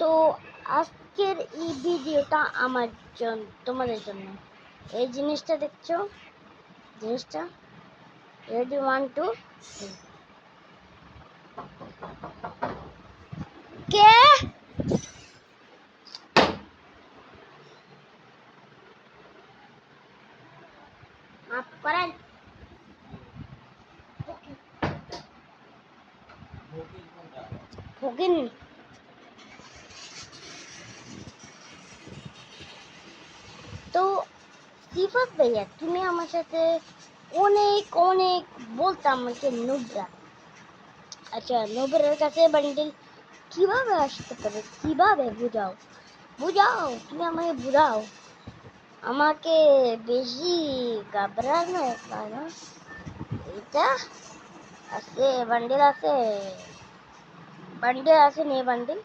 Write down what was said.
তো আজকের এই ভিডিওটা আমার জন্য, তোমাদের জন্য। এই জিনিসটা দেখছো, জিনিসটা রেডি 1 2 3 কে মাফ করেন। ফকিন তো সিফাত ভাইয়া, তুমি আমার সাথে অনেক অনেক বলতাম আমাকে নুবরা। আচ্ছা, নুবরার কাছে বান্ডিল কিভাবে আসতে পারে, কিভাবে বুঝাও, বুঝাও, তুমি আমাকে বুঝাও। আমাকে বেশি ঘাবড়ানো না। এটা আছে বান্ডিল, আছে বান্ডিল, আছে নিয়ে বান্ডিল।